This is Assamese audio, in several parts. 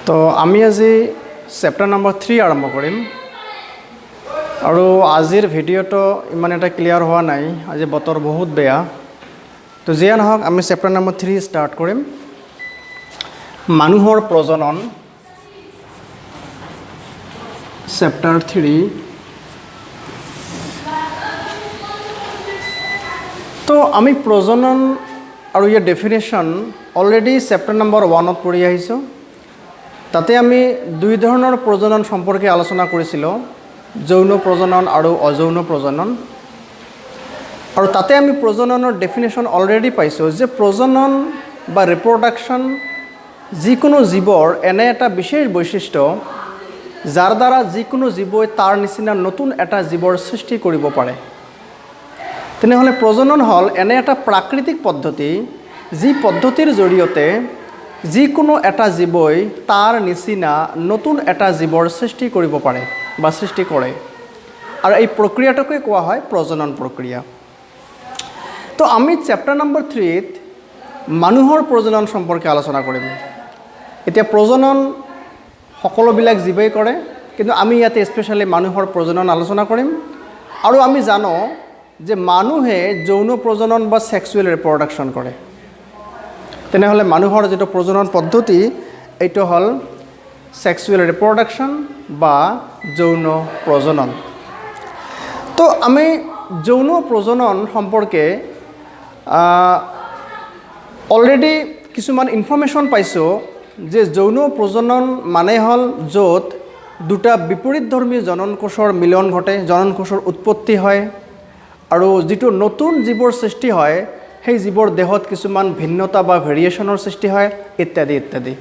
তো আমি আজি চেপ্টাৰ নম্বৰ 3 আৰম্ভ কৰিম আৰু আজিৰ ভিডিঅ'টো ইমান এটা ক্লিয়াৰ হোৱা নাই আজি বতৰ বহুত বেয়া তো যিয়া নহওক আমি চেপ্টাৰ নম্বৰ 3 ষ্টাৰ্ট কৰিম মানুহৰ প্ৰজনন চেপ্টাৰ 3 তো আমি প্ৰজনন আৰু ইয়াৰ ডেফিনেশ্যন অলৰেডি চেপ্টাৰ নম্বৰ 1ত পঢ়ি আহিছোঁ তাতে আমি দুই ধৰণৰ প্ৰজনন সম্পৰ্কে আলোচনা কৰিছিলোঁ যৌন প্ৰজনন আৰু অযৌন প্ৰজনন আৰু তাতে আমি প্ৰজননৰ ডেফিনেশ্যন অলৰেডি পাইছোঁ যে প্ৰজনন বা ৰিপ্ৰডাকশ্যন যিকোনো জীৱৰ এনে এটা বিশেষ বৈশিষ্ট্য যাৰ দ্বাৰা যিকোনো জীৱই তাৰ নিচিনা নতুন এটা জীৱৰ সৃষ্টি কৰিব পাৰে তেনেহ'লে প্ৰজনন হ'ল এনে এটা প্ৰাকৃতিক পদ্ধতি যি পদ্ধতিৰ জৰিয়তে যিকোনো এটা জীৱই তাৰ নিচিনা নতুন এটা জীৱৰ সৃষ্টি কৰিব পাৰে বা সৃষ্টি কৰে আৰু এই প্ৰক্ৰিয়াটোকে কোৱা হয় প্ৰজনন প্ৰক্ৰিয়া তো আমি চেপ্টাৰ নম্বৰ 3ত মানুহৰ প্ৰজনন সম্পৰ্কে আলোচনা কৰিম এতিয়া প্ৰজনন সকলোবিলাক জীৱই কৰে কিন্তু আমি ইয়াতে স্পেশালি মানুহৰ প্ৰজনন আলোচনা কৰিম আৰু আমি জানো যে মানুহে যৌন প্ৰজনন বা সেক্সুৱেল ৰিপ্ৰডাকশ্যন কৰে তেনেহ'লে মানুহৰ যেটো প্ৰজনন পদ্ধতি এইটো হ'ল সেক্সুৱেল ৰিপ্ৰডাকশ্যন বা যৌন প্ৰজনন তো আমি যৌন প্ৰজনন সম্পৰ্কে অলৰেডি কিছুমান ইনফৰমেশ্যন পাইছোঁ যে যৌন প্ৰজনন মানে হ'ল য'ত দুটা বিপৰীতধৰ্মী জননকোষৰ মিলন ঘটে জননকোষৰ উৎপত্তি হয় আৰু যেটো নতুন জীৱৰ সৃষ্টি হয় সেই জীৱৰ দেহত কিছুমান ভিন্নতা বা ভেৰিয়েশ্যনৰ সৃষ্টি হয় ইত্যাদি ইত্যাদি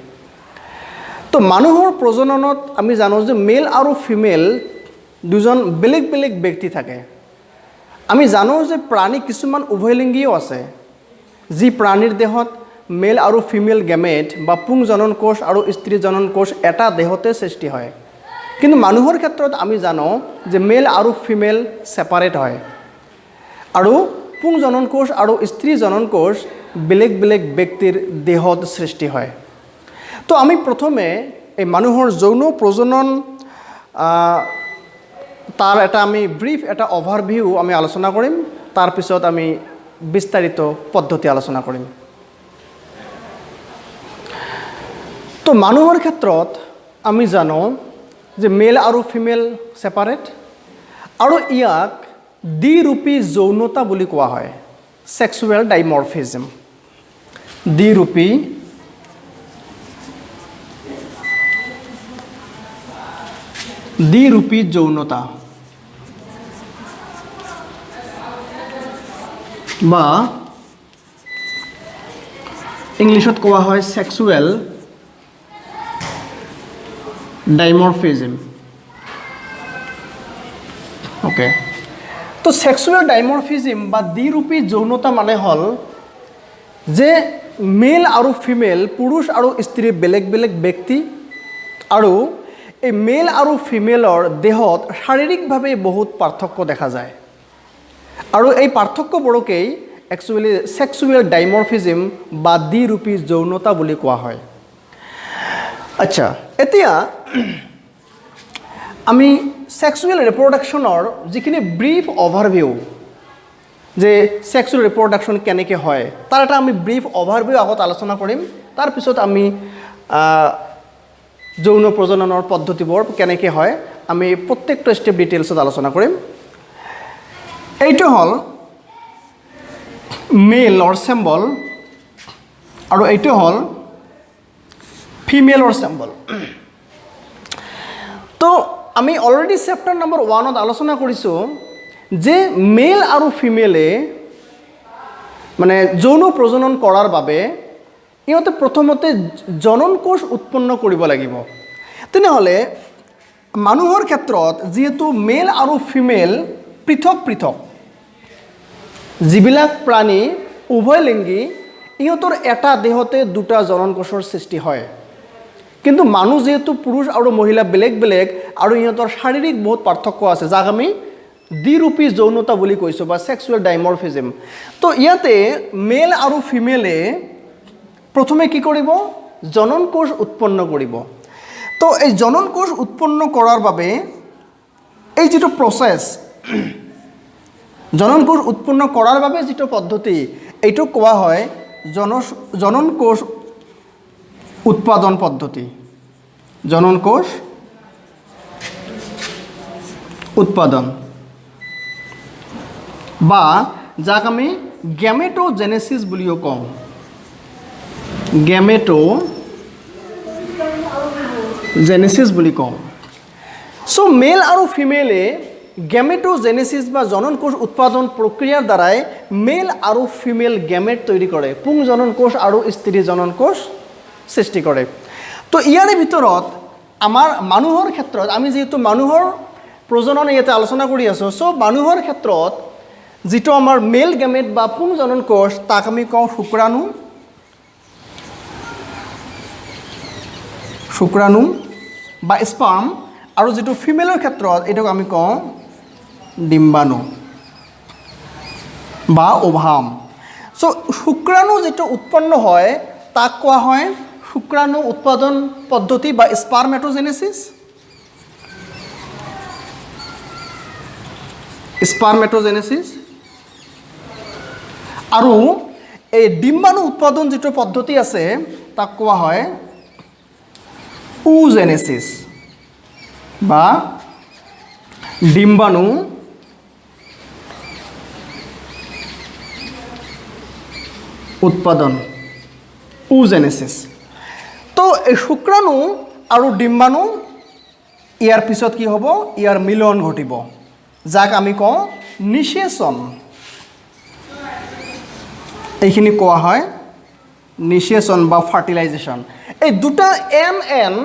তো মানুহৰ প্ৰজননত আমি জানো যে মেল আৰু ফিমেল দুজন বেলেগ বেলেগ ব্যক্তি থাকে আমি জানো যে প্ৰাণী কিছুমান উভয়লিংগীও আছে যি প্ৰাণীৰ দেহত মেল আৰু ফিমেল গেমেট বা পুং জননকোষ আৰু স্ত্ৰী জননকোষ এটা দেহতে সৃষ্টি হয় কিন্তু মানুহৰ ক্ষেত্ৰত আমি জানো যে মেল আৰু ফিমেল সেপাৰেট হয় আৰু পুং জননকোষ আৰু স্ত্ৰী জননকোষ বেলেগ বেলেগ ব্যক্তিৰ দেহত সৃষ্টি হয় তো আমি প্ৰথমে এই মানুহৰ যৌন প্ৰজনন তাৰ এটা আমি ব্ৰিফ এটা অভাৰভিউ আমি আলোচনা কৰিম তাৰ পিছত আমি বিস্তাৰিত পদ্ধতি আলোচনা কৰিম তো মানুহৰ ক্ষেত্ৰত আমি জানো যে মেল আৰু ফিমেল সেপাৰেট আৰু ইয়াক দ্বিৰূপী যৌনতা বুলি কোৱা হয় সেক্সুৱেল ডাইমৰফিজম দ্বিৰূপী যৌনতা বা ইংলিছত কোৱা হয় সেক্সুৱেল ডাইমৰফিজম ওকে তো সেক্সুৱেল ডাইমৰফিজম বা দ্বিৰূপী যৌনতা মানে হ'ল যে মেল আৰু ফিমেল পুৰুষ আৰু স্ত্ৰী বেলেগ বেলেগ ব্যক্তি আৰু এই মেল আৰু ফিমেলৰ দেহত শাৰীৰিকভাৱে বহুত পাৰ্থক্য দেখা যায় আৰু এই পাৰ্থক্যবোৰকেই একচুৱেলি সেক্সুৱেল ডাইমৰফিজম বা দ্বিৰূপী যৌনতা বুলি কোৱা হয় আচ্ছা এতিয়া আমি সেক্সুৱেল ৰিপ্ৰডাকশ্যনৰ যিখিনি ব্ৰিফ অভাৰভিউ যে সেক্সুৱেল ৰিপ্ৰডাকশ্যন কেনেকৈ হয় তাৰ এটা আমি ব্ৰিফ অভাৰভিউ আগত আলোচনা কৰিম তাৰপিছত আমি যৌন প্ৰজননৰ পদ্ধতিবোৰ কেনেকৈ হয় আমি প্ৰত্যেকটো ষ্টেপ ডিটেইলছত আলোচনা কৰিম এইটো হ'ল মেলৰ চিম্বল আৰু এইটো হ'ল ফিমেলৰ চিম্বল তো আমি অলৰেডি চেপ্টাৰ নম্বৰ 1ত আলোচনা কৰিছোঁ যে মেল আৰু ফিমেলে মানে যৌন প্ৰজনন কৰাৰ বাবে ইহঁতে প্ৰথমতে জননকোষ উৎপন্ন কৰিব লাগিব তেনেহ'লে মানুহৰ ক্ষেত্ৰত যিহেতু মেল আৰু ফিমেল পৃথক পৃথক যিবিলাক প্ৰাণী উভয়লিংগী ইহঁতৰ এটা দেহতে দুটা জননকোষৰ সৃষ্টি হয় কিন্তু মানুহ যেহেতু পুৰুষ আৰু মহিলা বেলেগ বেলেগ আৰু ইহঁতৰ শাৰীৰিক বহুত পাৰ্থক্য আছে যাক আমি দ্বিৰূপী যৌনতা বুলি কৈছোঁ বা সেক্সুৱেল ডাইমৰফিজম তো ইয়াতে মেল আৰু ফিমেলে প্ৰথমে কি কৰিব জননকোষ উৎপন্ন কৰিব তো এই জনন কোষ উৎপন্ন কৰাৰ বাবে এই যেটো প্ৰসেস জনন কোষ উৎপন্ন কৰাৰ বাবে যেটো পদ্ধতি এইটো কোৱা হয় জনন কোষ উৎপাদন পদ্ধতি জনন কোষ উৎপাদন বা যাক আমি গ্যামেটোজেনেসিস বুলিও কওঁ গ্যামেটোজেনেসিস বুলি কওঁ সো মেল আৰু ফিমেলে গ্যামেটোজেনেসিস বা জনন কোষ উৎপাদন প্ৰক্ৰিয়াৰ দ্বাৰাই মেল আৰু ফিমেল গ্যামেট তৈৰি কৰে পুং জনন কোষ আৰু স্ত্ৰী জনন কোষ সৃষ্টি কৰে তো ইয়াৰে ভিতৰত আমাৰ মানুহৰ ক্ষেত্ৰত আমি যেহেতু মানুহৰ প্ৰজনন ইয়াতে আলোচনা কৰি আছো সো মানুহৰ ক্ষেত্ৰত যেটো আমাৰ মেল গ্যামেট বা পুং জনন কোষ তাক আমি কওঁ শুক্ৰাণু বা স্পাৰ্ম আৰু যেটো ফিমেলৰ ক্ষেত্ৰত এটাক আমি কওঁ ডিম্বাণু বা ওভাম সো শুক্ৰাণু যেটো উৎপন্ন হয় তাক কোৱা হয় শুক্ৰাণু উৎপাদন পদ্ধতি বা স্পাৰ্মেটোজেনেসিস আৰু এই ডিম্বাণু উৎপাদন যেটো পদ্ধতি আছে তাক কোৱা হয় ওজেনেসিস বা ডিম্বাণু উৎপাদন ওজেনেসিস তো এই শুক্ৰাণু আৰু ডিম্বাণু ইয়াৰ পিছত কি হ'ব ইয়াৰ মিলন ঘটিব যাক আমি কওঁ নিষেচন এইখিনি কোৱা হয় নিষেচন বা ফাৰ্টিলাইজেশন এই দুটা এন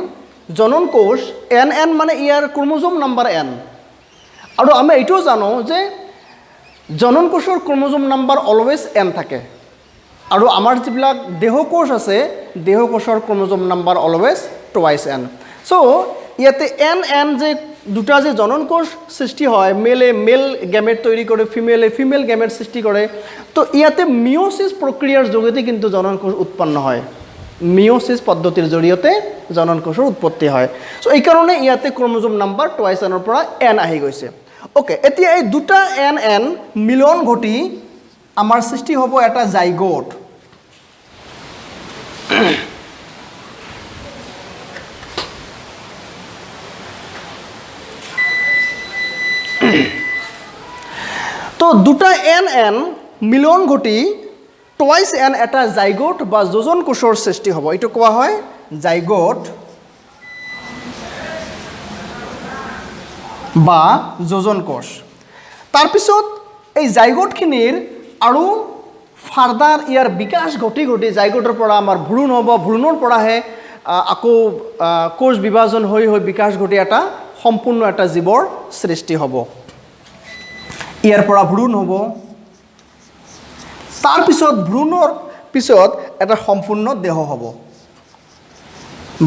জনন কোষ এন মানে ইয়াৰ ক্ৰোমোজোম নাম্বাৰ এন আৰু আমি এইটোও জানো যে জনন কোষৰ ক্ৰোমোজোম নাম্বাৰ অলৱেজ এন থাকে আৰু আমাৰ যিবিলাক দেহকোষ আছে দেহকোষৰ chromosome number always twice n so ইয়াতে এন যে দুটা যে জনন কোষ সৃষ্টি হয় মেলে মেল গ্যামেট তৈরি করে ফিমেলে ফিমেল গ্যামেট সৃষ্টি করে তো ইয়াতে মিওসিস প্ৰক্ৰিয়াৰ যোগেদি কিন্তু জনন কোষ উৎপন্ন হয় মিওসিস পদ্ধতিৰ জৰিয়তে জনন কোষৰ উৎপত্তি হয় সো এই কাৰণে ইয়াতে ক্ৰোমোজোম নাম্বাৰ টুৱাইস এনৰ পৰা এন আহি গৈছে ওকে এতিয়া এই দুটা এন মিলন ঘটি আমাৰ সৃষ্টি হ'ব এটা জাইগোট তো দুটা এন মিলন ঘটি টুৱাইস এন এটা জাইগোট বা যোজন কোষৰ সৃষ্টি হ'ব এইটো কোৱা হয় জাইগোট বা যোজন কোষ তাৰপিছত এই জাইগোটখিনিৰ আৰু ফাৰ্দাৰ ইয়াৰ বিকাশ ঘটি জাইগোটৰ পৰা আমাৰ ভ্ৰূণ হ'ব ভ্ৰূণৰ পৰাহে আকৌ কোষ বিভাজন হৈ বিকাশ ঘটি এটা সম্পূৰ্ণ এটা জীৱৰ সৃষ্টি হ'ব ইয়াৰ পৰা ভ্ৰূণ হ'ব তাৰ পিছত ভ্ৰূণৰ পিছত এটা সম্পূৰ্ণ দেহ হ'ব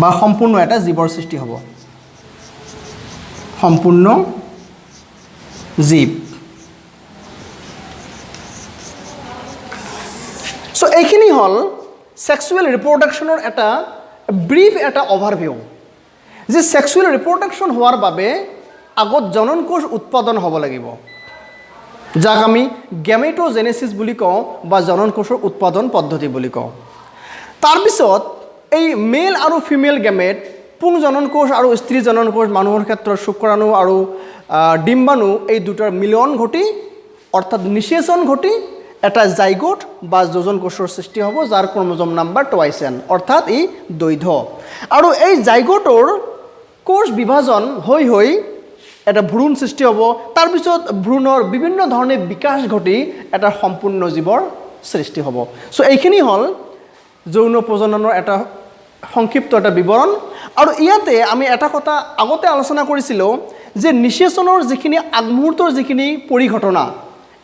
বা সম্পূৰ্ণ এটা জীৱৰ সৃষ্টি হ'ব সম্পূৰ্ণ জীৱ সো এইখিনি হল সেক্সুৱেল ৰিপ্ৰডাকশ্যনৰ এটা ব্ৰিফ এটা অভাৰভিউ যে সেক্সুৱেল ৰিপ্ৰডাকশ্যন হোৱাৰ বাবে আগত জনন কোষ উৎপাদন হ'ব লাগিব যাক আমি গ্যামেটোজেনেসিস বুলি কওঁ বা জনন কোষৰ উৎপাদন পদ্ধতি বুলি কওঁ তাৰপিছত এই মেল আৰু ফিমেল গ্যামেট পুং জনন কোষ আৰু স্ত্ৰী জনন কোষ মানুহৰ ক্ষেত্ৰত শুক্ৰাণু আৰু ডিম্বাণু এই দুটাৰ মিলন ঘটি অৰ্থাৎ নিষেচন ঘটি এটা জাইগোট বা যোজন কোষৰ সৃষ্টি হ'ব যাৰ ক্ৰোমোজোম নাম্বাৰ টুৱাইস এন অৰ্থাৎ ই দৈধ আৰু এই জাইগোটৰ কোষ বিভাজন হৈ এটা ভ্ৰূণ সৃষ্টি হ'ব তাৰপিছত ভ্ৰূণৰ বিভিন্ন ধৰণে বিকাশ ঘটি এটা সম্পূৰ্ণ জীৱৰ সৃষ্টি হ'ব সো এইখিনি হল যৌন প্ৰজননৰ এটা সংক্ষিপ্ত এটা বিৱৰণ আৰু ইয়াতে আমি এটা কথা আগতে আলোচনা কৰিছিলোঁ যে নিষেচনৰ যিখিনি আগমুহূৰ্তৰ যিখিনি পৰিঘটনা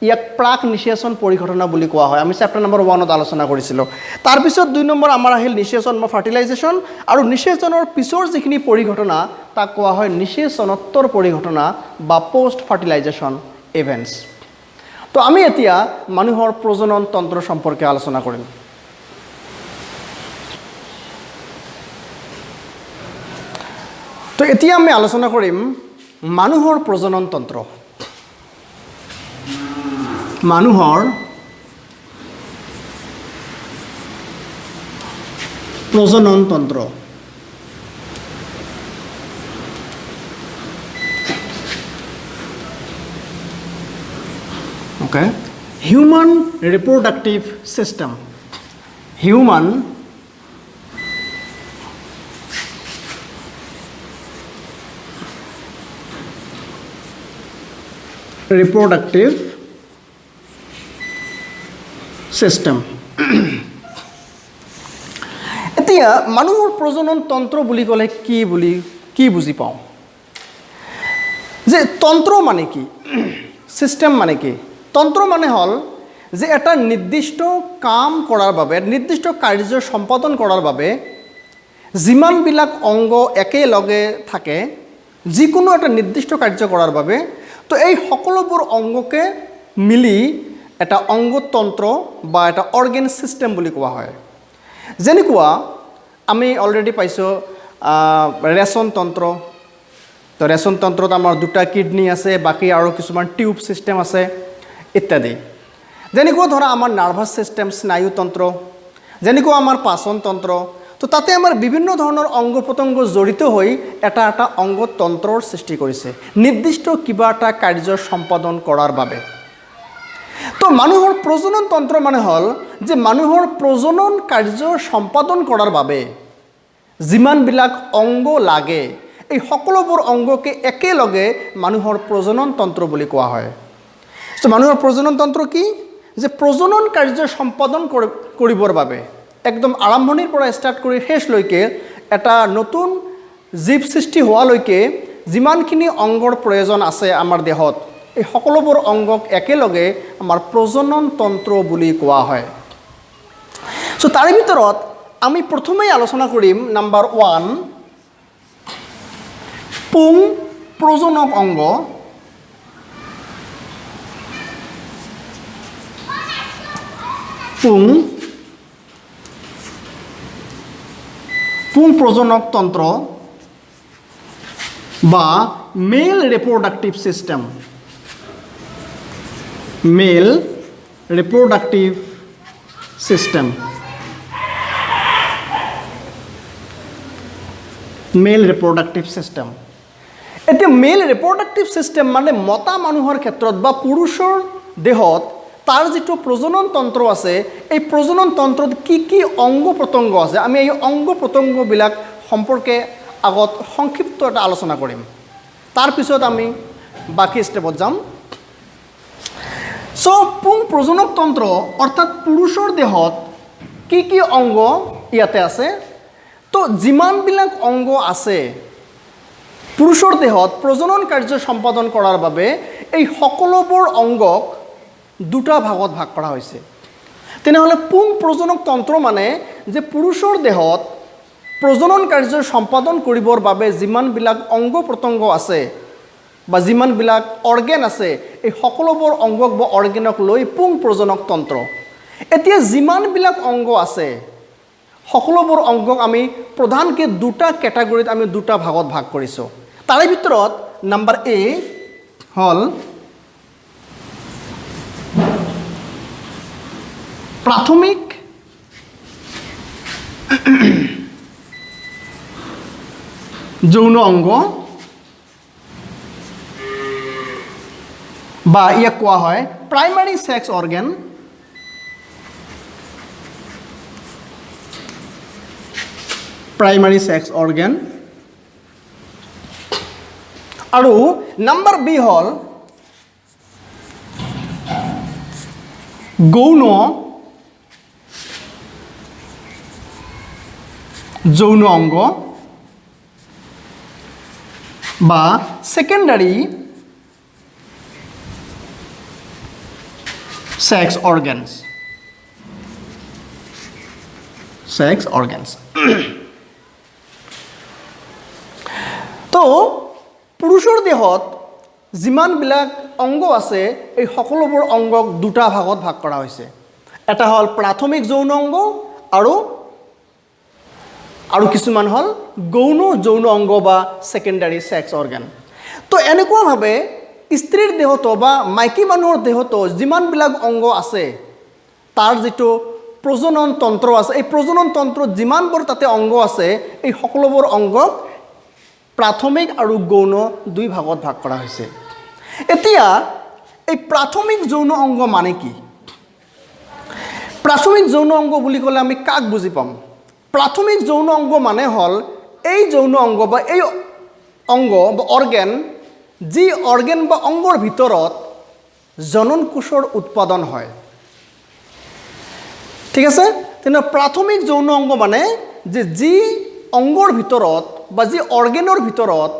ইয়াক প্ৰাক নিষেচন পৰিঘটনা বুলি কোৱা হয় আমি চেপ্টাৰ নম্বৰ 1ত আলোচনা কৰিছিলোঁ তাৰপিছত 2 নম্বৰ আমাৰ আহিল নিষেচন বা ফাৰ্টিলাইজেশ্যন আৰু নিষেচনৰ পিছৰ যিখিনি পৰিঘটনা তাক কোৱা হয় নিষেচনোত্তৰ পৰিঘটনা বা পোষ্ট ফাৰ্টিলাইজেশ্যন ইভেন্টছ তো আমি এতিয়া মানুহৰ প্ৰজনন তন্ত্ৰ সম্পৰ্কে আলোচনা কৰিম তো এতিয়া আমি আলোচনা কৰিম মানুহৰ প্ৰজনন তন্ত্ৰ। মানুহৰ প্ৰজনন তন্ত্ৰ। Okay. Human reproductive system. Human reproductive system. এতিয়া মানুহৰ প্ৰজনন তন্ত্ৰ বুলি ক'লে কি বুজি পাওঁ? যে তন্ত্ৰ মানে কি? সিস্টেম মানে কি? তন্ত্ৰ মানে হ'ল যে এটা নিৰ্দিষ্ট কাম কৰাৰ বাবে, নিৰ্দিষ্ট কাৰ্য সম্পাদন কৰাৰ বাবে যিমানবিলাক অংগ একেলগে থাকে, যিকোনো এটা নিৰ্দিষ্ট কাৰ্য কৰাৰ বাবে, তো এই সকলোবোৰ অংগকে মিলি এটা অংগতন্ত্ৰ বা এটা অৰ্গেন সিস্টেম বুলি কোৱা হয়। যেনেকুৱা আমি অলৰেডি পাইছোঁ ৰেচন তন্ত্ৰ। তো ৰেচন তন্ত্ৰত আমাৰ দুটা কিডনি আছে, বাকী আৰু কিছুমান টিউব সিস্টেম আছে ইত্যাদি। যেনেকুৱা ধৰা আমাৰ নাৰ্ভাছ সিস্টেম, স্নায়ুতন্ত্ৰ, যেনেকুৱা আমাৰ পাচন তন্ত্ৰ, তো তাতে আমাৰ বিভিন্ন ধৰণৰ অংগ প্ৰত্যংগ জড়িত হৈ এটা এটা অংগতন্ত্ৰৰ সৃষ্টি কৰিছে নিৰ্দিষ্ট কিবা এটা কাৰ্য সম্পাদন কৰাৰ বাবে। তো মানুহৰ প্ৰজনন তন্ত্ৰ মানে হ'ল যে মানুহৰ প্ৰজনন কাৰ্য সম্পাদন কৰাৰ বাবে যিমানবিলাক অংগ লাগে, এই সকলোবোৰ অংগকে একেলগে মানুহৰ প্ৰজনন তন্ত্ৰ বুলি কোৱা হয়। তো মানুহৰ প্ৰজনন তন্ত্ৰ কি? যে প্ৰজনন কাৰ্য সম্পাদন কৰিবৰ বাবে একদম আৰম্ভণিৰ পৰা ষ্টাৰ্ট কৰি শেষলৈকে এটা নতুন জীৱ সৃষ্টি হোৱালৈকে যিমানখিনি অংগৰ প্ৰয়োজন আছে আমাৰ দেহত, এই সকলোবোৰ অংগক একেলগে আমাৰ প্ৰজনন তন্ত্ৰ বুলি কোৱা হয়। চ' তাৰে ভিতৰত আমি প্ৰথমেই আলোচনা কৰিম নাম্বাৰ 1 পুং প্ৰজনক অংগ। পুং প্ৰজনক তন্ত্ৰ বা মেল ৰিপ্ৰডাক্টিভ সিস্টেম। মেল ৰিপ্ৰডাক্টিভ সিস্টেম। মেল ৰিপ্ৰডাক্টিভ সিস্টেম। এতিয়া মেল ৰিপ্ৰডাক্টিভ সিস্টেম মানে মতা মানুহৰ ক্ষেত্ৰত বা পুৰুষৰ দেহত তাৰ যিটো প্ৰজনন তন্ত্ৰ আছে, এই প্ৰজনন তন্ত্ৰত কি অংগ প্ৰত্যংগ আছে, আমি এই অংগ প্ৰত্যংগবিলাক সম্পৰ্কে আগত সংক্ষিপ্ত এটা আলোচনা কৰিম। তাৰপিছত আমি বাকী ষ্টেপত যাম। চ' পুং প্ৰজনক তন্ত্ৰ অৰ্থাৎ পুৰুষৰ দেহত কি অংগ ইয়াতে আছে? তো যিমানবিলাক অংগ আছে পুৰুষৰ দেহত প্ৰজনন কাৰ্য সম্পাদন কৰাৰ বাবে, এই সকলোবোৰ অংগক দুটা ভাগত ভাগ কৰা হৈছে। তেনেহ'লে পুং প্ৰজনক তন্ত্ৰ মানে যে পুৰুষৰ দেহত প্ৰজনন কাৰ্য সম্পাদন কৰিবৰ বাবে যিমানবিলাক অংগ প্ৰত্যংগ আছে বা যিমানবিলাক অৰ্গেন আছে, এই সকলোবোৰ অংগক বা অৰ্গেনক লৈ পুং প্ৰজনক তন্ত্ৰ। এতিয়া যিমানবিলাক অংগ আছে সকলোবোৰ অংগক আমি প্ৰধানকৈ দুটা কেটাগৰীত আমি দুটা ভাগত ভাগ কৰিছোঁ। তাৰে ভিতৰত নাম্বাৰ এ হ'ল প্ৰাথমিক যৌন অংগ বা ইয়াক কোৱা হয় primary sex organ. Primary sex organ. আৰু নাম্বাৰ বি হ'ল গৌণ যৌন অংগ বা সেকেন্ডাৰি সেক্স অৰ্গানস। সেক্স অৰ্গানস। তো পুৰুষৰ দেহত যিমানবিলাক অংগ আছে, এই সকলোবোৰ অংগক দুটা ভাগত ভাগ কৰা হৈছে। এটা হ'ল প্ৰাথমিক যৌন অংগ আৰু আৰু কিছুমান হ'ল গৌণ যৌন অংগ বা সেকেন্ডাৰী সেক্স অৰ্গান তো এনেকুৱাভাৱে স্ত্ৰীৰ দেহতো বা মাইকী মানুহৰ দেহতো যিমানবিলাক অংগ আছে তাৰ যেটো প্ৰজনন তন্ত্ৰ আছে এই প্ৰজনন তন্ত্ৰত যিমানবোৰ তাতে অংগ আছে এই সকলোবোৰ অংগক প্ৰাথমিক আৰু গৌণ দুই ভাগত ভাগ কৰা হৈছে এতিয়া এই প্ৰাথমিক যৌন অংগ মানে কি প্ৰাথমিক যৌন অংগ বুলি ক'লে আমি কাক বুজি পাম প্ৰাথমিক যৌন অংগ মানে হল এই যৌন অংগ বা এই অংগ বা অৰ্গান যি অৰ্গান বা অংগৰ ভিতৰত জনন কোষৰ উৎপাদন হয় ঠিক আছে তেনে প্ৰাথমিক যৌন অংগ মানে যে যি অংগৰ ভিতৰত বা যি অৰ্গানৰ ভিতৰত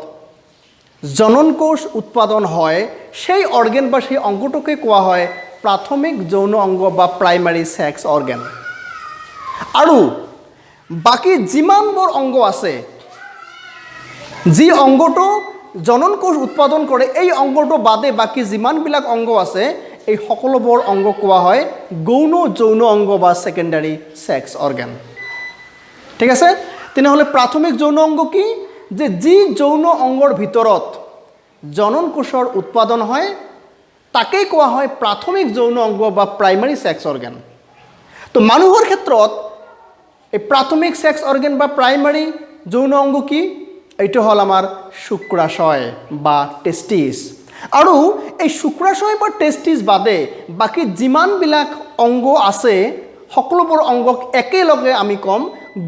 জনন কোষ উৎপাদন হয় সেই অৰ্গান বা সেই অংগটোকে কোৱা হয় প্ৰাথমিক যৌন অংগ বা প্ৰাইমাৰী সেক্স অৰ্গান আৰু বাকি যিমানবোৰ অংগ আছে যি অংগটো জনন কোষ উৎপাদন কৰে এই অংগটো বাদে বাকি যিমানবিলাক অংগ আছে এই সকলোবোৰ অংগ কোৱা হয় গৌণ যৌন অংগ বা সেকেন্ডাৰী সেক্স অৰ্গান ঠিক আছে তেনেহলে প্ৰাথমিক যৌন অংগ কি যে যি যৌন অংগৰ ভিতৰত জনন কোষৰ উৎপাদন হয় তাকেই কোৱা হয় প্ৰাথমিক যৌন অংগ বা প্ৰাইমাৰী সেক্স অৰ্গান তো মানুহৰ ক্ষেত্ৰত এই প্ৰাথমিক সেক্স অৰ্গান বা প্ৰাইমাৰী যৌন অংগ কি এইটো হল আমাৰ শুক্ৰাশয় বা টেস্টিস আৰু এই শুক্ৰাশয় বা টেস্টিস বাদে বাকি যিমানবিলাক অংগ আছে সকলোবোৰ অংগক একেলগে আমি কম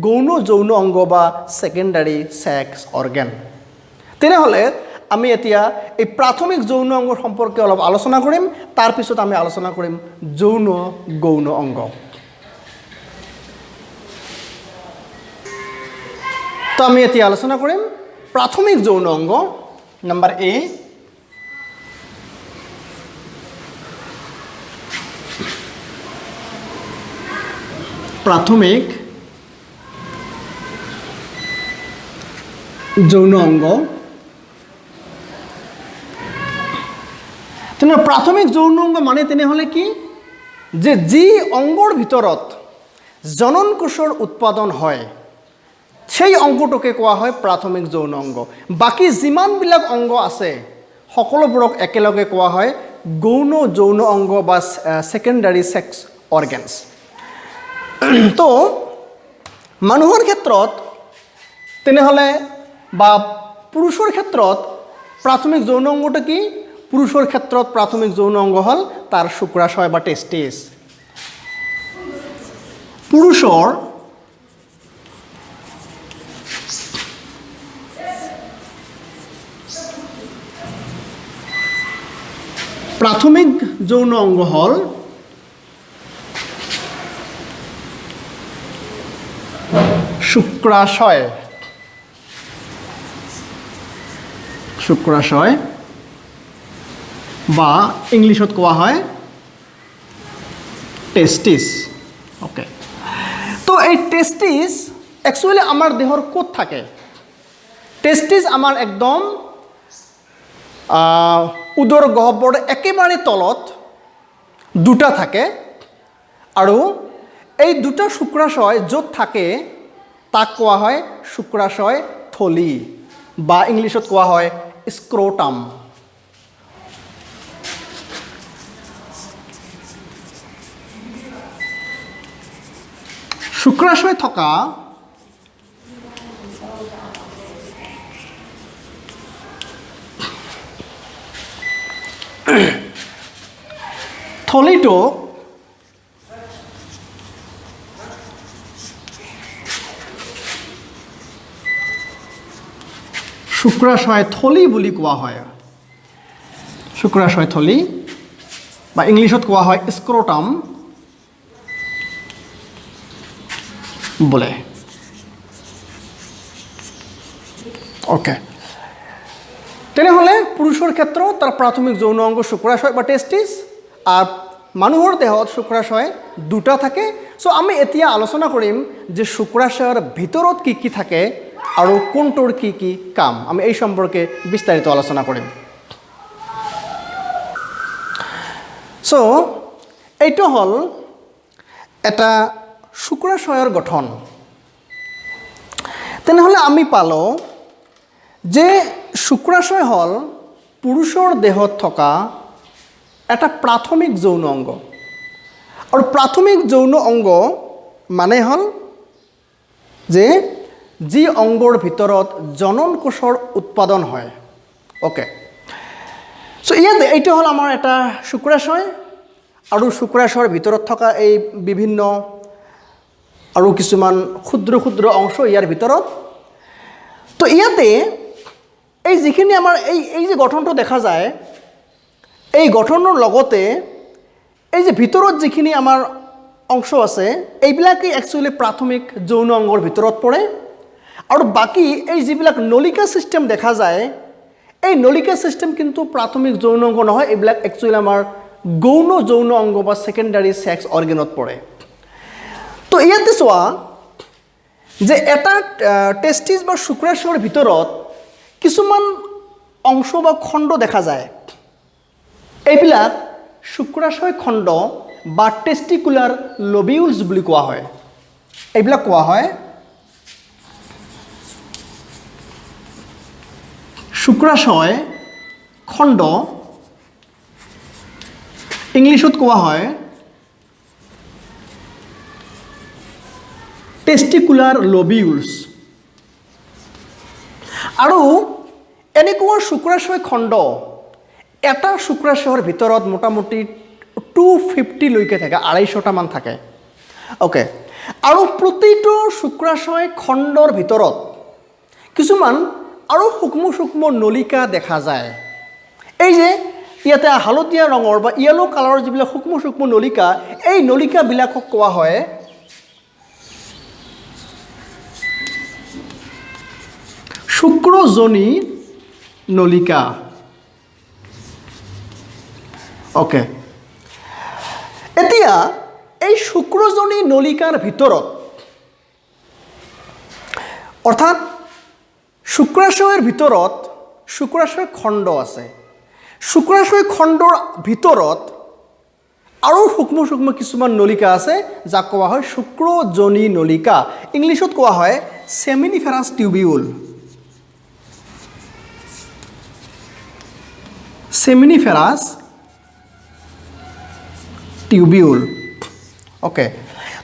গৌণ যৌন অংগ বা সেকেন্ডাৰী সেক্স অৰ্গান তেনেহলে আমি এতিয়া এই প্ৰাথমিক যৌন অংগ সম্পৰ্কে অলপ আলোচনা কৰিম তাৰ পিছত আমি আলোচনা কৰিম যৌন গৌণ অংগ তো আমি এতিয়া আলোচনা কৰিম প্ৰাথমিক যৌন অংগ নাম্বাৰ এ प्राथमिक যৌন অংগ তেনে প্ৰাথমিক যৌন অংগ মানে তেনেহলে কি যে যি অংগৰ ভিতৰত জনন কোষৰ উৎপাদন হয় সেই অংগটোকে কোৱা হয় প্ৰাথমিক যৌন অংগ বাকি যিমানবিলাক অংগ আছে সকলোবোৰক একেলগে কোৱা হয় গৌণ যৌন অংগ বা সেকেন্ডাৰী সেক্স অৰ্গানছ তো মানুহৰ ক্ষেত্ৰত তেনেহলে বা পুৰুষৰ ক্ষেত্ৰত প্ৰাথমিক যৌন অংগটো কি পুৰুষৰ ক্ষেত্ৰত প্ৰাথমিক যৌন অংগ হল তাৰ শুক্ৰাশয় বা টেস্টিস পুৰুষৰ प्राथमिक যৌন অংগ হল শুক্ৰাশয় শুক্ৰাশয় বা ইংলিশত কোৱা হয় টেস্টিস ওকে তো এই টেস্টিস একচুয়ালি আমাৰ দেহৰ ক'ত থাকে টেস্টিস আমাৰ একদম উদৰ গহ্বৰ একেবাৰে তলত দুটা থাকে আৰু এই দুটা শুক্ৰাশয় য'ত থাকে তাক কোৱা হয় শুক্ৰাশয় থলি বা ইংলিশত কোৱা হয় স্ক্ৰোটাম শুক্ৰাশয় থকা থলিটো শুক্ৰাশয় থলি বুলি কোৱা হয় শুক্ৰাশয় থলি বা ইংলিশত কোৱা হয় স্ক্ৰোটাম বোলে ওকে তেনেহলে পুৰুষৰ ক্ষেত্ৰত তাৰ প্ৰাথমিক যৌন অংগ শুক্ৰাশয় বা টেস্টিস আৰ মানুহৰ দেহত শুক্ৰাশয় দুটা থাকে সো আমি এতিয়া আলোচনা কৰিম যে শুক্ৰাশয়ৰ ভিতৰত কি কি থাকে আৰু কোনটোৰ কি কি কাম আমি এই সম্পৰ্কে বিস্তাৰিত আলোচনা কৰিম সো এইটো হল এটা শুক্ৰাশয়ৰ গঠন তেনেহ'লে আমি পালোঁ যে শুক্ৰাশয় হ'ল পুৰুষৰ দেহত থকা এটা প্ৰাথমিক যৌন অংগ। আৰু প্ৰাথমিক যৌন অংগ মানে হ'ল যে যি অংগৰ ভিতৰত জনন কোষৰ উৎপাদন হয়। অ'কে, চ' ইয়াত এইটো হ'ল আমাৰ এটা শুক্ৰাশয়, আৰু শুক্ৰাশয়ৰ ভিতৰত থকা এই বিভিন্ন আৰু কিছুমান ক্ষুদ্ৰ ক্ষুদ্ৰ অংশ ইয়াৰ ভিতৰত। তো ইয়াতে এই যিখিনি আমাৰ এই যে গঠনটো দেখা যায়, এই গঠনৰ লগতে এই যে ভিতৰত যিখিনি আমাৰ অংশ আছে, এইবিলাকেই একচুৱেলি প্ৰাথমিক যৌন অংগৰ ভিতৰত পৰে। আৰু বাকী এই যিবিলাক নলিকা ছিষ্টেম দেখা যায়, এই নলিকা ছিষ্টেম কিন্তু প্ৰাথমিক যৌন অংগ নহয়, এইবিলাক একচুৱেলি আমাৰ গৌণ যৌন অংগ বা ছেকেণ্ডাৰী ছেক্স অৰ্গেনত পৰে। তো ইয়াতে চোৱা যে এটা টেষ্টিছ বা শুক্ৰাশয়ৰ ভিতৰত কিছুমান অংশ বা খণ্ড দেখা যায়, এইবিলাক শুক্ৰাশয় খণ্ড বা টেষ্টিকুলাৰ লবিউলছ বুলি কোৱা হয়। এইবিলাক কোৱা হয় শুক্ৰাশয় খণ্ড, ইংলিছত কোৱা হয় টেষ্টিকুলাৰ লবিউলছ। আৰু এনেকুৱা শুক্ৰাশয় খণ্ড এটা শুক্ৰাশয়ৰ ভিতৰত মোটামুটি 250লৈকে থাকে, 250টামান থাকে। অ'কে, আৰু প্ৰতিটো শুক্ৰাশয় খণ্ডৰ ভিতৰত কিছুমান আৰু সূক্ষ্ম সূক্ষ্ম নলিকা দেখা যায়। এই যে ইয়াতে হালধীয়া ৰঙৰ বা য়েলো কালাৰৰ যিবিলাক সূক্ষ্ম সূক্ষ্ম নলিকা, এই নলিকাবিলাকক কোৱা হয় শুক্ৰজনী নলিকা। অ'কে, এতিয়া এই শুক্ৰজনী নলিকাৰ ভিতৰত, অৰ্থাৎ শুক্ৰাশয়ৰ ভিতৰত শুক্ৰাশয় খণ্ড আছে, শুক্ৰাশয় খণ্ডৰ ভিতৰত আৰু সূক্ষ্ম সূক্ষ্ম কিছুমান নলিকা আছে, যাক কোৱা হয় শুক্ৰজনী নলিকা। ইংলিছত কোৱা হয় চেমিনিফেৰাছ টিউবিউল। চেমিনিফেৰাছ টিউবিউল। অ'কে,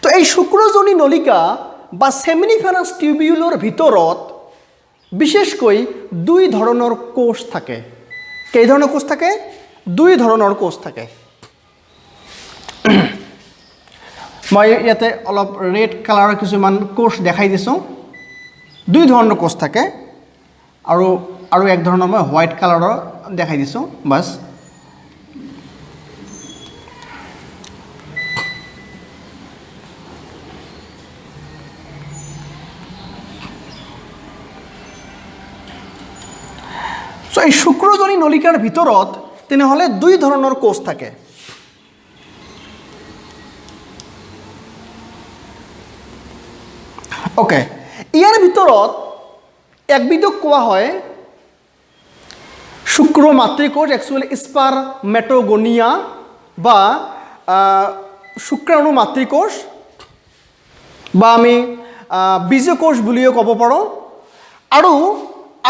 তো এই শুক্ৰজনী নলিকা বা চেমিনিফেৰাছ টিউবিউলৰ ভিতৰত বিশেষকৈ দুই ধৰণৰ কোষ থাকে। কেই ধৰণৰ কোষ থাকে? দুই ধৰণৰ কোষ থাকে। মই ইয়াতে অলপ ৰেড কালাৰৰ কিছুমান কোষ দেখাই দিছোঁ। দুই ধৰণৰ কোষ থাকে, আৰু এক ধৰণৰ মই হোৱাইট কালাৰৰ দেখাই দিছোঁ, বাছ। চ' এই শুক্ৰজনী নলিকাৰ ভিতৰত তেনেহ'লে দুই ধৰণৰ কোষ থাকে। অ'কে, ইয়াৰ ভিতৰত একবিধক কোৱা হয় শুক্ৰ মাতৃকোষ, একচুৱেলি স্পাৰমেটগনিয়া বা শুক্ৰাণু মাতৃকোষ, বা আমি বীজকোষ বুলিও ক'ব পাৰোঁ।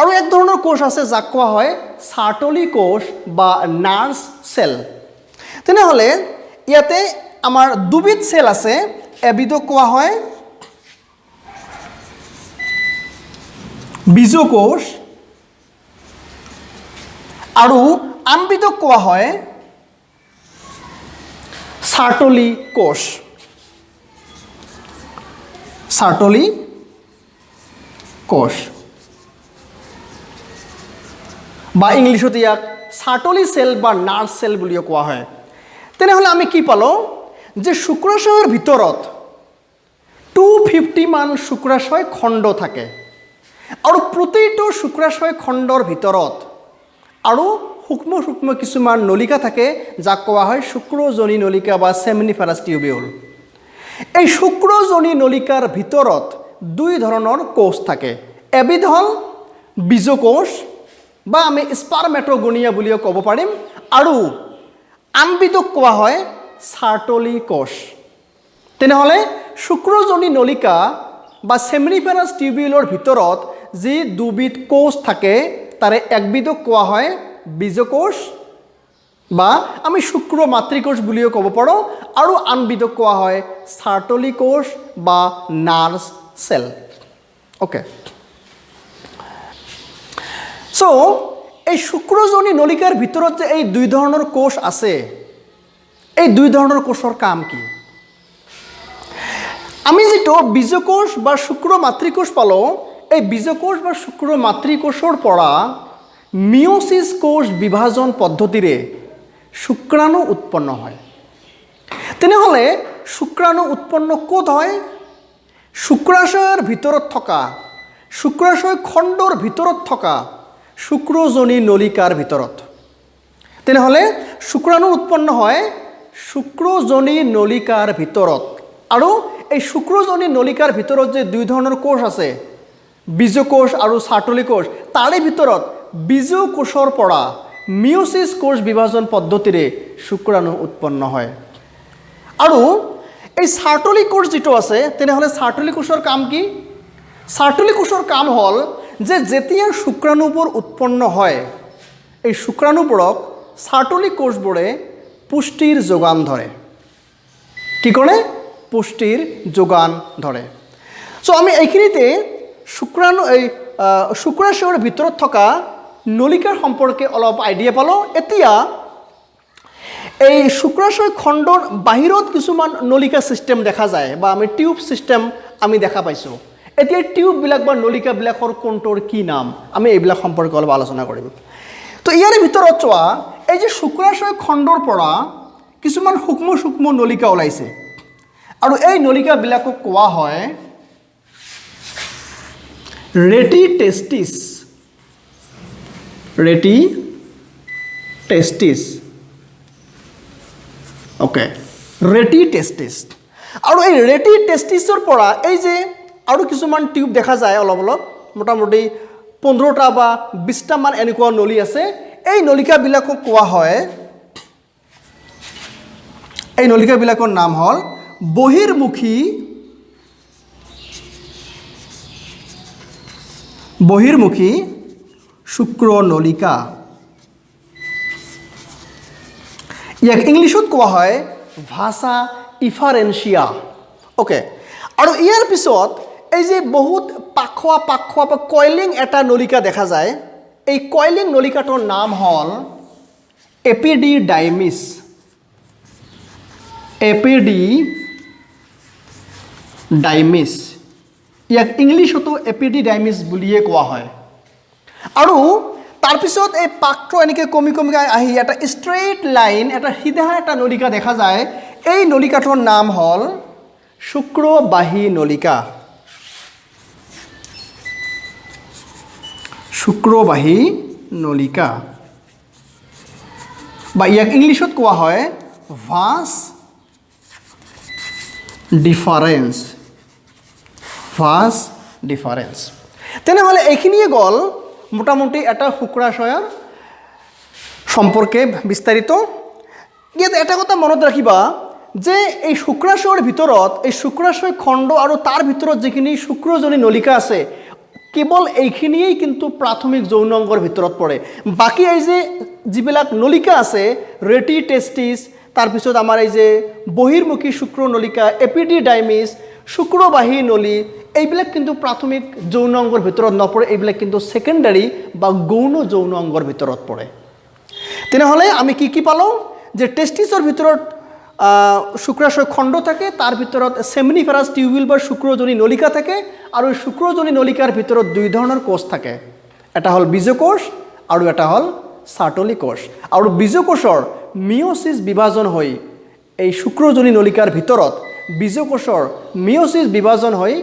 আৰু এক ধৰণৰ কোষ আছে যাক কোৱা হয় চাৰ্টলি কোষ বা নাৰ্ভ চেল। তেনেহ'লে ইয়াতে আমাৰ দুবিধ চেল আছে, এবিধক কোৱা হয় বীজকোষ আৰু আনবিধক কোৱা হয় চাৰ্টলি কোষ। চাৰ্টলি কোষ বা ইংলিছত ইয়াক চাৰ্টলি চেল বা নাৰ্ভ চেল বুলিও কোৱা হয়। তেনেহ'লে আমি কি পালোঁ যে শুক্ৰাশয়ৰ ভিতৰত 250মান শুক্ৰাশয় খণ্ড থাকে, আৰু প্ৰতিটো শুক্ৰাশয় খণ্ডৰ ভিতৰত আৰু সূক্ষ্ম সূক্ষ্ম কিছুমান নলিকা থাকে, যাক কোৱা হয় শুক্ৰজনী নলিকা বা চেমিনিফেৰাছ টিউবিউল। এই শুক্ৰজনী নলিকাৰ ভিতৰত দুই ধৰণৰ কোষ থাকে, এবিধ হ'ল বীজকোষ বা আমি স্পাৰমেটগনিয়া বুলিও ক'ব পাৰিম, আৰু আনবিধক কোৱা হয় চাৰ্টলি কোষ। তেনেহ'লে শুক্ৰজনী নলিকা বা সেমিনিফেৰাছ টিউবিউলৰ ভিতৰত যি দুবিধ কোষ থাকে তাৰে একবিধক কোৱা হয় বীজকোষ বা আমি শুক্ৰ মাতৃকোষ বুলিও ক'ব পাৰোঁ আৰু আনবিধক কোৱা হয় চাৰ্টলি কোষ বা নাৰ্ভ চেল ওকে সো এই শুক্ৰজনী নলিকাৰ ভিতৰত যে এই দুই ধৰণৰ কোষ আছে এই দুই ধৰণৰ কোষৰ কাম কি আমি যেটো বীজকোষ বা শুক্ৰ মাতৃকোষ পালো এই বীজকোষ বা শুক্ৰ মাতৃকোষৰ পৰা মিয়োসিস কোষ বিভাজন পদ্ধতিৰে শুক্ৰাণু উৎপন্ন হয় তেনেহলে শুক্ৰাণু উৎপন্ন ক'ত হয় শুক্ৰাশয়ৰ ভিতৰত থকা শুক্ৰাশয় খণ্ডৰ ভিতৰত থকা শুক্ৰজনী নলিকাৰ ভিতৰত তেনেহলে শুক্ৰাণু উৎপন্ন হয় শুক্ৰজনী নলিকাৰ ভিতৰত আৰু এই শুক্ৰজনী নলিকাৰ ভিতৰত যে দুই ধৰণৰ কোষ আছে বীজকোষ আৰু চাৰ্টলি কোষ তাৰে ভিতৰত বীজকোষৰ পৰা মিয়োসিস কোষ বিভাজন পদ্ধতিৰে শুক্ৰাণু উৎপন্ন হয় আৰু এই চাৰ্টলি কোষ যেটো আছে তেনেহলে চাৰ্টলি কোষৰ কাম কি চাৰ্টলি কোষৰ কাম হ'ল যে যেতিয়া শুক্ৰাণুবোৰ উৎপন্ন হয় এই শুক্ৰাণুবোৰক চাৰ্টলি কোষবোৰে পুষ্টিৰ যোগান ধৰে কি কৰে পুষ্টিৰ যোগান ধৰে সো আমি এইখিনিতে শুক্ৰাণু এই শুক্ৰাশয়ৰ ভিতৰত থকা নলিকাৰ সম্পৰ্কে অলপ আইডিয়া পালো এতিয়া এই শুক্ৰাশয় খণ্ডৰ বাহিৰত কিছুমান নলিকা সিস্টেম দেখা যায় বা আমি টিউব সিস্টেম আমি দেখা পাইছো এতিয়া টিউব বিলাক বা নলিকা বিলাকৰ কোনটোৰ কি নাম আমি এইবিলাক সম্পৰ্কে অলপ আলোচনা কৰিম তো ইয়াৰ ভিতৰত চোৱা এই যে শুক্ৰাশয় খণ্ডৰ পৰা কিছুমান সূক্ষ্ম সূক্ষ্ম নলিকা ওলাইছে আৰু এই নলিকা বিলাকক কোৱা হয় Reti testis okay Reti testis আৰু এই ৰেটি টেষ্টিছৰ পৰা এই যে আৰু কিছুমান টিউব দেখা যায় অলপ অলপ মোটামুটি 15টা বা 20টা মান এনেকুৱা নলী আছে এই নলিকাবিলাকক কোৱা হয় এই নলিকাবিলাকৰ নাম হ'ল বহিৰ্মুখী শুক্ৰ নলিকা ইয়াক ইংলিছত কোৱা হয় ভাষা ইফাৰেঞ্চিয়া ওকে আৰু ইয়াৰ পিছত এই যে বহুত পাখোৱা বা কইলিং এটা নলিকা দেখা যায় এই কইলিং নলিকাটোৰ নাম হ'ল এপিডিডাইমিছ ইয়াক ইংলিছতো এপিডিডাইমিছ বুলিয়ে কোৱা হয় আৰু তাৰপিছত এই পাকটো এনেকৈ কমি আহি এটা ষ্ট্ৰেইট লাইন এটা সিধা এটা নলিকা দেখা যায় এই নলিকাটোৰ নাম হ'ল শুক্ৰবাহী নলিকা বা ইয়াক ইংলিছত কোৱা হয় ভাছ ডিফাৰেন্স তেনেহ'লে এইখিনিয়ে গ'ল মোটামুটি এটা শুক্ৰাশয়ৰ সম্পৰ্কে বিস্তাৰিত ইয়াত এটা কথা মনত ৰাখিবা যে এই শুক্ৰাশয়ৰ ভিতৰত এই শুক্ৰাশয় খণ্ড আৰু তাৰ ভিতৰত যিখিনি শুক্ৰজনী নলিকা আছে কেৱল এইখিনিয়েই কিন্তু প্ৰাথমিক যৌন অংগৰ ভিতৰত পৰে বাকি এই যে যিবিলাক নলিকা আছে ৰেটি টেষ্টিছ তাৰপিছত আমাৰ এই যে বহিৰ্মুখী শুক্ৰ নলিকা এপিডিডাইমিছ শুক্ৰবাহী নলী এইবিলাক কিন্তু প্ৰাথমিক যৌন অংগৰ ভিতৰত নপৰে এইবিলাক কিন্তু সেকেন্ডাৰী বা গৌণ যৌন অংগৰ ভিতৰত পৰে তেনেহ'লে আমি কি পালো যে টেষ্টিছৰ ভিতৰত শুক্ৰাশয় খণ্ড থাকে তাৰ ভিতৰত সেমিনিফেৰাছ টিউবিউল বা শুক্ৰজনী নলিকা থাকে আৰু শুক্ৰজনী নলিকাৰ ভিতৰত দুই ধৰণৰ কোষ থাকে এটা হ'ল বীজকোষ আৰু এটা হ'ল চাৰ্টলি কোষ আৰু বীজকোষৰ মিয়োসিস বিভাজন হৈ এই শুক্ৰজনী নলিকাৰ ভিতৰত বীজকোষৰ মিয়োসিস বিভাজন হৈ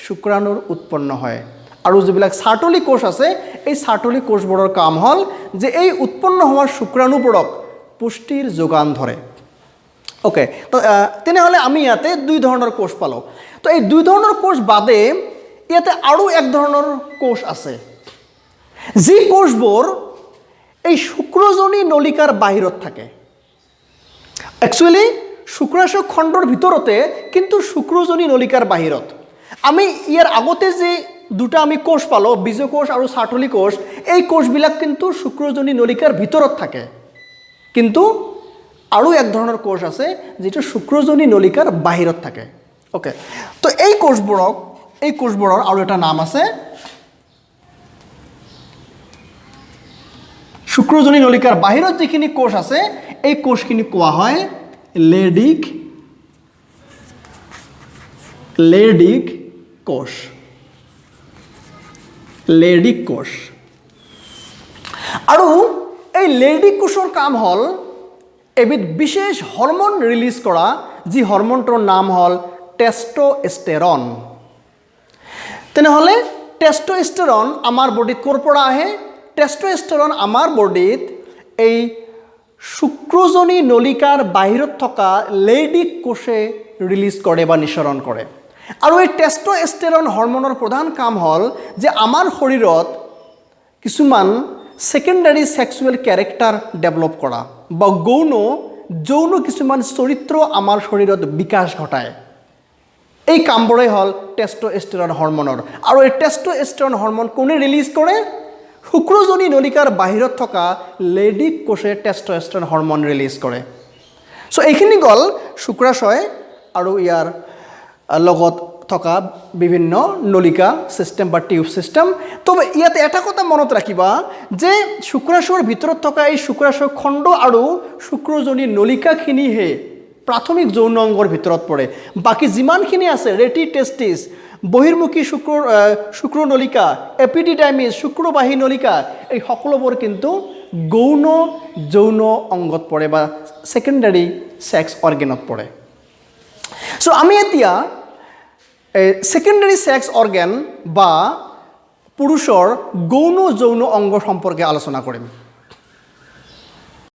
শুক্ৰাণুৰ উৎপন্ন হয় আৰু যিবিলাক চাৰ্টলি কোষ আছে এই চাৰ্টলি কোষবোৰৰ কাম হ'ল যে এই উৎপন্ন হোৱা শুক্ৰাণুবোৰক পুষ্টিৰ যোগান ধৰে ওকে তো তেনেহ'লে আমি ইয়াতে দুই ধৰণৰ কোষ পালোঁ তো এই দুই ধৰণৰ কোষ বাদে ইয়াতে আৰু এক ধৰণৰ কোষ আছে যি কোষবোৰ এই শুক্ৰজনী নলিকাৰ বাহিৰত থাকে একচুৱেলি শুক্ৰাশয় খণ্ডৰ ভিতৰতে কিন্তু শুক্ৰজনী নলিকাৰ বাহিৰত আমি ইয়াৰ আগতে যে দুটা আমি কোষ পালোঁ, বীজকোষ আৰু চাৰ্টলি কোষ, এই কোষবিলাক কিন্তু শুক্ৰজনী নলিকাৰ ভিতৰত থাকে। কিন্তু আৰু এক ধৰণৰ কোষ আছে যিটো শুক্ৰজনী নলিকাৰ বাহিৰত থাকে। ওকে, তো এই কোষবোৰৰ আৰু এটা নাম আছে, শুক্ৰজনী নলিকাৰ বাহিৰত যিখিনি কোষ আছে এই কোষখিনি কোৱা হয় লেৰ্ডিক কোষ। লেৰ্ডিক কোষ। আৰু এই লেৰ্ডিক কোষৰ কাম হ'ল এবিধ বিশেষ হৰমন ৰিলিজ কৰা, যি হৰমনটোৰ নাম হ'ল টেষ্টষ্টেৰন। তেনেহ'লে টেষ্টষ্টেৰন আমাৰ বডিত ক'ৰ পৰা আহে? টেষ্টষ্টেৰন আমাৰ বডিত এই শুক্ৰজনী নলিকাৰ বাহিৰত থকা লেৰ্ডিক কোষে ৰিলিজ কৰে বা নিঃসৰণ কৰে। আৰু এই টেষ্টষ্টেৰন হৰমনৰ প্ৰধান কাম হ'ল যে আমাৰ শৰীৰত কিছুমান সেকেন্ডাৰী সেক্সুৱেল কেৰেক্টাৰ ডেভেলপ কৰা বা যৌন কিছুমান চৰিত্ৰ আমাৰ শৰীৰত বিকাশ ঘটায়। এই কামবোৰেই হ'ল টেষ্টষ্টেৰন হৰমনৰ। আৰু এই টেষ্টষ্টেৰন হৰমন কোনে ৰিলিজ কৰে? শুক্ৰজনী নলিকাৰ বাহিৰত থকা লেৰ্ডিক কোষে টেষ্টষ্টেৰন হৰমন ৰিলিজ কৰে। চ' এইখিনি গ'ল শুক্ৰাশয় আৰু ইয়াৰ লগত থকা বিভিন্ন নলিকা চিষ্টেম বা টিউব চিষ্টেম। তো ইয়াতে এটা কথা মনত ৰাখিবা যে শুক্ৰাশয়ৰ ভিতৰত থকা এই শুক্ৰাশয় খণ্ড আৰু শুক্ৰজনী নলিকাখিনিহে প্ৰাথমিক যৌন অংগৰ ভিতৰত পৰে। বাকী যিমানখিনি আছে ৰেটি টেষ্টিছ, বহিৰ্মুখী শুক্ৰ নলিকা, এপিডিডাইমিছ, শুক্ৰবাহী নলিকা, এই সকলোবোৰ কিন্তু যৌন অংগত পৰে বা সেকেন্ডাৰী সেক্স অৰ্গেনত পৰে। চ' আমি এতিয়া সেকেন্ডাৰী সেক্স অৰ্গেন বা পুৰুষৰ যৌন অংগ সম্পৰ্কে আলোচনা কৰিম।